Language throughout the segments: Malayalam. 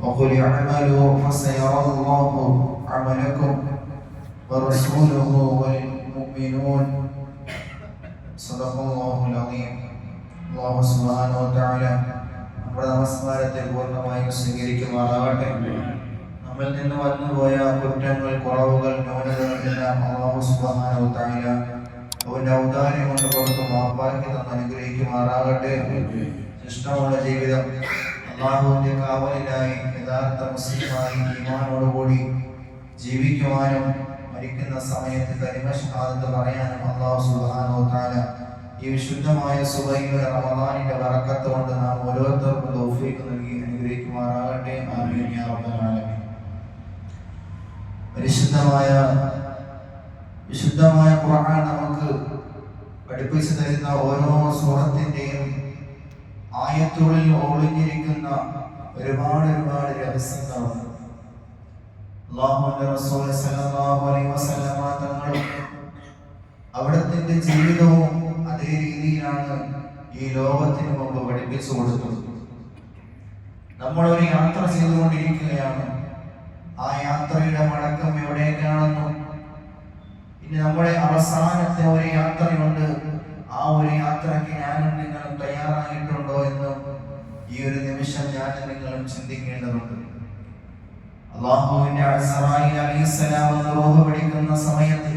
وقل اعملوا فسيرى الله عملكم ورسوله والمؤمنون صدق الله العظيم. അല്ലാഹു സുബ്ഹാനഹു വ തആല നമ്മുടെ നമസ്കാരത്തെ പൂർണ്ണമായി സ്വീകരിക്കുമാറാകട്ടെ. നമ്മിൽ നിന്ന് വന്നുപോയ കുറ്റങ്ങൾ, കുറവുകൾ, ന്യൂനതകൾ എല്ലാം അല്ലാഹു സുബ്ഹാനഹു വ തആല അവന്റെ ഔദാര്യം കൊണ്ട് പുറത്ത് മാപ്പാക്കി തന്ന് അനുഗ്രഹിക്കുമാറാകട്ടെ. ഇഷ്ടമുള്ള ജീവിതം അല്ലാഹുവിന്റെ കാവലിനായി യഥാർത്ഥ മുസ്ലിമായി ഈമാനോടുകൂടി ജീവിക്കുവാനും മരിക്കുന്ന സമയത്ത് കലിമ ഷഹാദത്ത് പറയാനും അല്ലാഹു സുബ്ഹാനഹു വ തആല ഈ വിശുദ്ധമായ സുബഹിയുടെ റമദാനിന്റെ ബറക്കത്ത് കൊണ്ട് നാം ഓരോരുത്തർക്കും തൗഫീഖ് നൽകി അനുഗ്രഹിക്കുമാറാകട്ടെ. ആമീൻ യാ റബ്ബൽ ആലമീൻ. വിശുദ്ധമായ ഖുർആൻ നമുക്ക് പഠിപ്പിച്ചു തരുന്ന ഓരോ സൂറത്തിന്റെയും ആയത്തുകളിൽ ഒളിഞ്ഞിരിക്കുന്ന ഒരുപാട് രഹസ്യങ്ങളുണ്ട്. അല്ലാഹുവിന്റെ റസൂൽ സല്ലല്ലാഹു അലൈഹി വസല്ലമ തങ്ങളും അവിടത്തിന്റെ ജീവിതവും അതേ രീതിയിലാണ് ഈ ലോകത്തിന് മുമ്പ് പഠിപ്പിച്ചു കൊടുത്തത്. നമ്മളൊരു യാത്ര ചെയ്തുകൊണ്ടിരിക്കുകയാണ്. ആ യാത്രയുടെ മടക്കം എവിടേക്കാണെന്നും ഇനി നമ്മുടെ അവസാനത്തെ ഒരു യാത്രയുണ്ട്, ആ ഒരു യാത്രയ്ക്ക് ഞാനും നിങ്ങളും തയ്യാറായിട്ടുണ്ടോ എന്നും ഈ ഒരു നിമിഷം ഞാനും നിങ്ങളും ചിന്തിക്കേണ്ടതുണ്ട്. അല്ലാഹുവിന്റെ ഇസ്രായീൽ അലൈഹിസ്സലാം റൂഹ് പിടിക്കുന്ന സമയത്ത്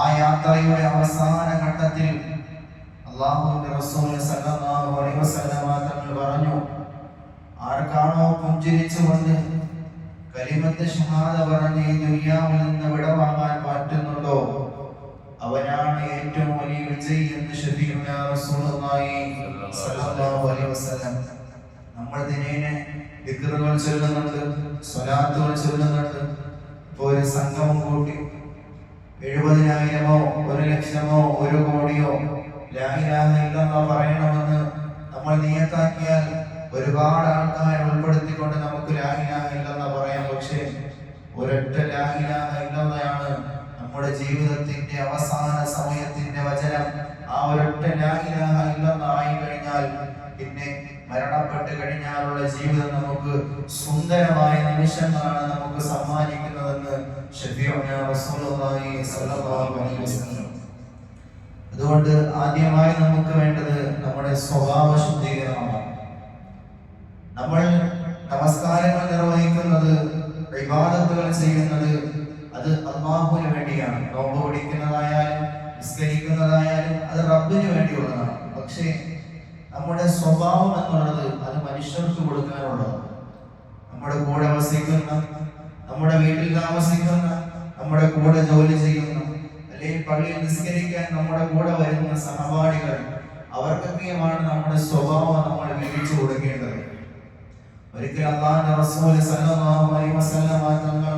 ആ യാത്രയുടെ അവസാന ഘട്ടത്തിൽ അല്ലാഹുവിന്റെ റസൂൽ സല്ലല്ലാഹു അലൈഹി വസല്ലമ തങ്ങൾ പറഞ്ഞു, ആർക്കാണോ പുഞ്ചിരിച്ചുകൊണ്ട് കലിമത്ത് ഷഹാദ പറഞ്ഞ് ഈ ദുനിയാവിൽ നിന്ന് വിടവാങ്ങാൻ പറ്റുന്നുണ്ടോ അവനാണ് ഏറ്റവും വലിയ വിജയി എന്ന് ശഫീഉനാ റസൂലുള്ളാഹി സ്വല്ലല്ലാഹു അലൈഹി വസല്ലം. നമ്മൾ ദിനേനെ ദിക്റുകൾ ചൊല്ലുന്നുണ്ട്, സ്വലാത്തുകൾ ചൊല്ലുന്നുണ്ട്. ഇപ്പോൾ ഒരു സംഗമം കൂട്ടി 70,000-ഓ 1,00,000-ഓ 1 കോടിയോ ലാ ഇലാഹ ഇല്ലല്ലാഹ് പറയണമെന്ന് നമ്മൾ നിയത്താക്കിയാൽ ഒരുപാട് ആൾക്കാരെ ഉൾപ്പെടുത്തിക്കൊണ്ട് നമുക്ക് ലാ ഇലാഹ ഇല്ലല്ലാഹ് പറയാം. പക്ഷേ ഒരൊറ്റ ലാ ഇലാഹ ഇല്ലല്ലാഹയാണ് നമ്മുടെ ജീവിതത്തിന്റെ അവസാന സമയത്തിന്റെ വചനം. ആ ഒരൊറ്റ ലാ ഇലാഹ ഇല്ലല്ലാഹ് ആയി കഴിഞ്ഞാൽ പിന്നെ മരണപ്പെട്ട് കഴിഞ്ഞാലുള്ള ജീവിതം നമുക്ക് സുന്ദരമായ നിമിഷങ്ങളാണ് നമുക്ക് സമ്മാനിക്കുന്നതെന്ന് ശഫീഉനാ റസൂലുള്ളാഹി സ്വല്ലല്ലാഹു അലൈഹി വസല്ലം. അതുകൊണ്ട് ആദ്യമായി നമുക്ക് വേണ്ടത് നമ്മുടെ സ്വഭാവ ശുദ്ധീകരണമാണ്. നമ്മൾ നമസ്കാരങ്ങൾ നിർവഹിക്കുന്നത്, ഇബാദത്തുകൾ ചെയ്യുന്നത് അത് അല്ലാഹുവിന് വേണ്ടിയാണ്. നോമ്പ് പിടിക്കുന്നതായാലും നിസ്കരിക്കുന്നതായാലും അത് റബ്ബിന് വേണ്ടിയുള്ളതാണ്. പക്ഷേ നമ്മുടെ സ്വഭാവം എന്നുള്ളത് അത് മനുഷ്യർക്ക് കൊടുക്കാനുള്ളതാണ്. നമ്മുടെ കൂടെ വസിക്കുന്ന, നമ്മുടെ വീട്ടിൽ താമസിക്കുന്ന, നമ്മുടെ കൂടെ ജോലി ചെയ്യുന്ന, അല്ലെങ്കിൽ പള്ളിയിൽ നിസ്കരിക്കാൻ നമ്മുടെ കൂടെ വരുന്ന സഹപാഠികൾ, അവർക്കൊക്കെയുമാണ് നമ്മുടെ സ്വഭാവം നമ്മൾ വിവരിച്ചു കൊടുക്കേണ്ടത്. ഒരിക്കൽ അല്ലാഹുവിന്റെ റസൂൽ സല്ലല്ലാഹു അലൈഹി വസല്ലം തങ്ങൾ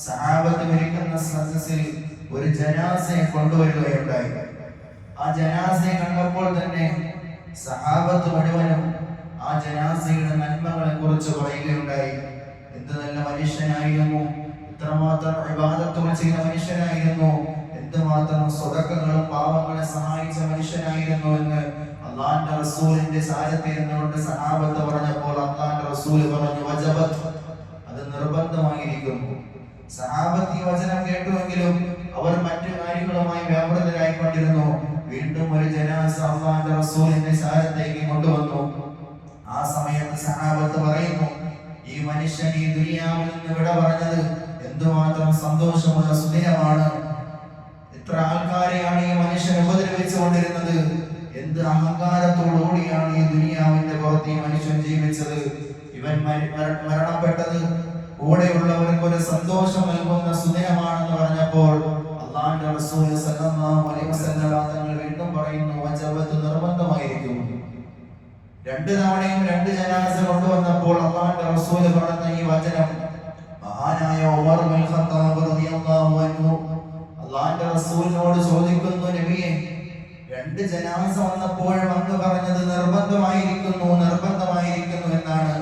സഹാബത്ത് ഇരിക്കുന്ന സദസ്സിൽ ഒരു ജനാസയെ കൊണ്ടുവരികയുണ്ടായി. ആ ജനാസയെ കണ്ടപ്പോൾ തന്നെ സഹാബത്ത് മുഴുവനും ആ ജനാസയുടെ നന്മകളെ കുറിച്ച് പറയുകയുണ്ടായി. എന്ത് നല്ല മനുഷ്യനായിരുന്നു, എത്രമാത്രം ഇബാദത്തുകൾ ചെയ്ത മനുഷ്യനായിരുന്നു, എന്തുമാത്രം സ്വതക്കങ്ങളും പാവങ്ങളെ സഹായിച്ച മനുഷ്യനായിരുന്നു എന്ന് അല്ലാഹുവിന്റെ റസൂലിന്റെ സാരത്തിരുന്നുകൊണ്ട് സഹാബത്ത് പറഞ്ഞപ്പോൾ അല്ലാഹുവിന്റെ റസൂൽ പറഞ്ഞു, വജബത്, അത് നിർബന്ധമായിരിക്കുന്നു. സഹാബത്ത് ഈ വചനം കേട്ടുവെങ്കിലും അവർ മറ്റു കാര്യങ്ങളുമായി വ്യാപൃതരായിക്കൊണ്ടിരുന്നു. വീണ്ടും ഒരു ജനാസ അല്ലാഹുവിന്റെ റസൂലിന്റെ സാരത്തേക്ക് കൊണ്ടുവന്നു. ആ സമയത്ത് സഹാബത്ത് പറയുന്നു, ഈ മനുഷ്യൻ ഈ ദുനിയാവിൽ നിന്ന് വിട പറഞ്ഞത് എന്തുമാത്രം സന്തോഷമുള്ള സുദിനമാണ്. എത്ര ആൾക്കാരെയാണ് ഈ മനുഷ്യൻ ഉപദ്രവിച്ചുകൊണ്ടിരുന്നത്, എന്ത് അഹങ്കാരത്തോടുകൂടിയാണ് ഈ ദുനിയാവിന്റെ പുറത്ത് ഈ മനുഷ്യൻ ജീവിച്ചത്. ഇവൻ മരണപ്പെട്ടത് കൂടെയുള്ളവർക്ക് ഒരു സന്തോഷം നൽകുന്ന സുദിനമാണെന്ന് പറഞ്ഞപ്പോൾ അല്ലാഹുവിന്റെ റസൂൽ സല്ലല്ലാഹു അലൈഹി വസല്ലം തങ്ങൾ വീണ്ടും പറയുന്നു, വജബത്ത്, നിർബന്ധമായിരിക്കും. 2 തവണയും 2 ജനാസ കൊണ്ടുവന്നപ്പോൾ അല്ലാഹുവിന്റെ റസൂൽ പറഞ്ഞ ഈ വചനം മഹാനായ ഉമർ ഇബ്നുൽ ഖത്താബ് റളിയല്ലാഹു അൻഹു അല്ലാഹുവിന്റെ റസൂലിനോട് ചോദിക്കുന്നു, നബിയെ, 2 ജനാസ വന്നപ്പോഴും അങ്ങ് പറഞ്ഞത് നിർബന്ധമായിരിക്കുന്നു എന്നാണ്.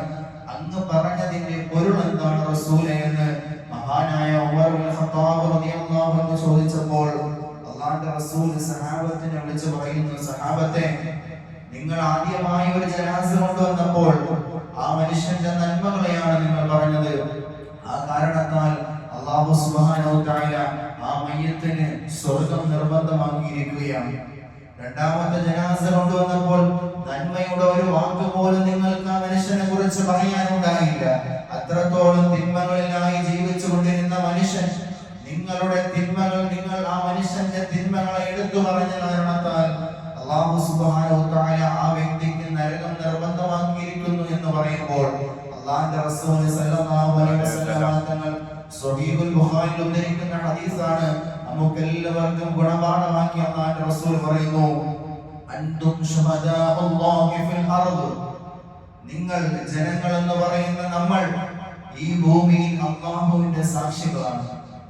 അങ്ങ് പറഞ്ഞതിന്റെ പൊരുൾ എന്താണ് റസൂലേ എന്ന് മഹാനായ ഉമർ ഇബ്നുൽ ഖത്താബ് റളിയല്ലാഹു അൻഹു ചോദിച്ചപ്പോൾ അല്ലാഹുവിന്റെ റസൂൽ സഹാബത്തിനെ വിളിച്ചു പറയുന്നു, സഹാബത്തെ, നിങ്ങൾ ആദ്യമായി ഒരു ജനാസ കൊണ്ടുവന്നപ്പോൾ ആ മനുഷ്യന്റെ നന്മകളെയാണ് കൊണ്ടുവരികയാണ്. രണ്ടാമത്തെ ജനാസ കൊണ്ടുവന്നപ്പോൾ നന്മയുടെ ഒരു വാക്ക് പോലും നിങ്ങൾക്ക് ആ മനുഷ്യനെ കുറിച്ച് പറയാനുണ്ടായില്ല. അത്രത്തോളം തിന്മകളിലായി ജീവിച്ചു കൊണ്ടിരുന്ന മനുഷ്യൻ, നിങ്ങളുടെ തിന്മകൾ, നിങ്ങൾ ആ മനുഷ്യന്റെ തിന്മകളെ എടുത്തു പറഞ്ഞ കാരണത്താൽ അല്ലാഹു സുബ്ഹാനഹു വ തആല ആ വ്യക്തിക്ക് നരകം നിർബന്ധമാക്കിയിരിക്കുന്നു എന്ന് പറയുമ്പോൾ അല്ലാഹുവിന്റെ റസൂൽ സല്ലല്ലാഹു അലൈഹി വസല്ലം തങ്ങൾ സ്വഹീഹുൽ ബുഖാരിയിൽ ഉദ്ധരിക്കുന്ന ഹദീസാണ്. നമുക്കെല്ലാവർക്കും ഗുണപാഠമാക്കി അല്ലാഹുവിന്റെ റസൂൽ പറയുന്നു, അൻതും ശുഹദാഉല്ലാഹി ഫിൽ അർദ്, നിങ്ങൾ ജനങ്ങൾ എന്ന് പറയുന്ന നമ്മൾ ഈ ഭൂമിയിൽ അല്ലാഹുവിന്റെ സാക്ഷികളാണ്.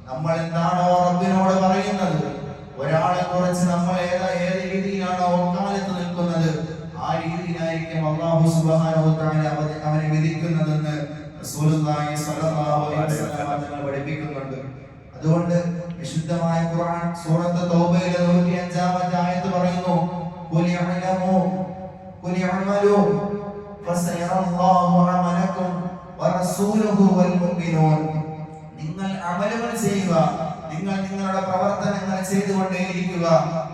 നമ്മൾ എന്താണോ റബ്ബിനോട് പറയുന്നത്, ഒരാളെ കുറിച്ച് നമ്മൾ ഏത് രീതിയിലാണോ കാലത്ത് നിൽക്കുന്നത്, ആ രീതിയിലായിരിക്കും അല്ലാഹു സുബ്ഹാനഹു വ തആല അവനെ വിധിക്കുന്നതെന്ന് റസൂലുള്ളാഹി സ്വല്ലല്ലാഹു അലൈഹി വസല്ലം തങ്ങൾ പഠിപ്പിക്കുന്നുണ്ട്. അതുകൊണ്ട് വിശുദ്ധമായ ഖുർആൻ സൂറത്ത് തൗബയിലെ 105-ാമത്തെ ആയത്ത് പറയുന്നു, ഖുൽ യഅമലു ഫസയറല്ലാഹു അമലക്കും വറസൂലുഹു വൽ മുഅ്മിനൂൻ. നിങ്ങൾ അമലുകൾ ചെയ്യുക, നിങ്ങൾ നിങ്ങളുടെ പ്രവർത്തനങ്ങൾ ചെയ്തുകൊണ്ടേയിരിക്കുക,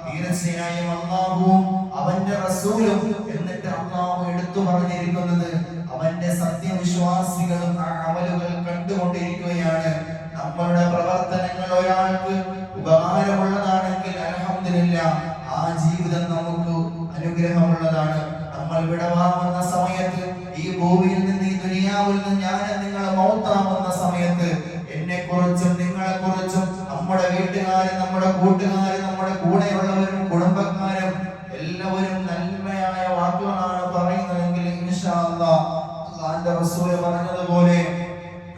തീർച്ചയായും അല്ലാഹുവും അവന്റെ റസൂലും, എന്നിട്ട് അല്ലാഹു എടുത്തു പറഞ്ഞിരിക്കുന്നത് അവന്റെ സത്യവിശ്വാസികളും ആ അമലുകൾ കണ്ടുകൊണ്ടിരിക്കുകയാണ്. നമ്മളുടെ പ്രവർത്തനങ്ങൾ ഒരാൾക്ക് ഉപകാരമുള്ളതാണെങ്കിൽ അൽഹംദുലില്ലാഹ്, ആ ജീവിതം നമുക്ക് അനുഗ്രഹമുള്ളതാണ്. നമ്മൾ വിടവാങ്ങുന്ന സമയത്ത്, ഈ ഭൂമിയിൽ നിന്ന്, ഈ ദുനിയാവിൽ നിന്ന് ഞാൻ നിങ്ങൾ മൗത്താവുന്ന സമയത്ത് എന്നെ കുറിച്ചും നിങ്ങളെ കുറിച്ചും നമ്മുടെ വീട്ടുകാരും നമ്മുടെ കൂട്ടുകാരും നമ്മുടെ കൂടെയുള്ളവരും കുടുംബക്കാരും എല്ലാവരും നന്മയായ വാക്കുകളാണ് പറയുന്നതെങ്കിൽ ഇൻഷാ അല്ലാഹ് അല്ലാഹുവിന്റെ റസൂൽ പറഞ്ഞതുപോലെ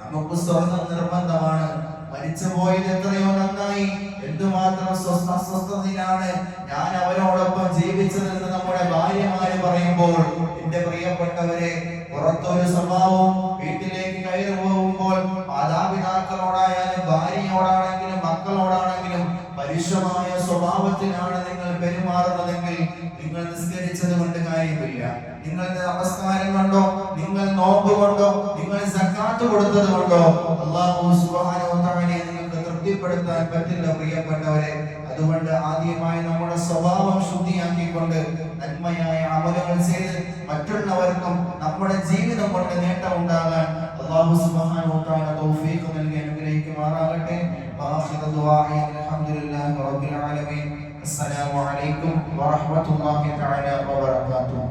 നമുക്ക് സ്വർഗ്ഗം നിർബന്ധമാണ്. മരിച്ചുപോയത് എത്രയോ നന്നായി, എന്തുമാത്രം സ്വസ്ഥതയിലാണ് ഞാൻ അവരോടൊപ്പം ജീവിച്ചതെന്ന് നമ്മുടെ ഭാര്യമാര് പറയുമ്പോൾ, എന്റെ പ്രിയപ്പെട്ടവരെ, പുറത്തൊരു സ്വഭാവവും വീട്ടിലേക്ക് കയറി പോകുമ്പോൾ മാതാപിതാക്കളോടായാലും ഭാര്യയോടാണെങ്കിലും മക്കളോടാണെങ്കിലും പരുഷമായ സ്വഭാവത്തിലാണ് നിങ്ങൾ പെരുമാറുന്നതെങ്കിൽ നിങ്ങൾ നിസ്കരിച്ചത് കൊണ്ട് കാര്യമില്ല. നിങ്ങളുടെ നമസ്കാരം കൊണ്ടോ, നിങ്ങൾ നോമ്പ് കൊണ്ടോ, നിങ്ങൾ സക്കാത്ത് കൊടുത്തത് കൊണ്ടോ അല്ലാഹു സുബ്ഹാനഹു വ തആലയെ നിങ്ങൾക്ക് തൃപ്തിപ്പെടുത്താൻ പറ്റില്ല പ്രിയപ്പെട്ടവരെ. അതുകൊണ്ട് ആദ്യമായി നമ്മുടെ സ്വഭാവം ശുദ്ധിയാക്കിക്കൊണ്ട് നന്മയായ അമലുകൾ ചെയ്ത് മറ്റുള്ളവർക്കും നമ്മുടെ ജീവിതം കൊണ്ട് നേട്ടം ഉണ്ടാകാൻ അല്ലാഹു സുബ്ഹാനഹു വ തആല തൗഫീഖ് നൽകി അനുഗ്രഹിക്കുമാറാകട്ടെ. വാഖിറു ദുആഇ അൽഹംദുലില്ലാഹി റബ്ബിൽ ആലമീൻ. അസ്സലാമു അലൈക്കും വറഹ്മത്തുള്ളാഹി തആല വബറകാതുഹു.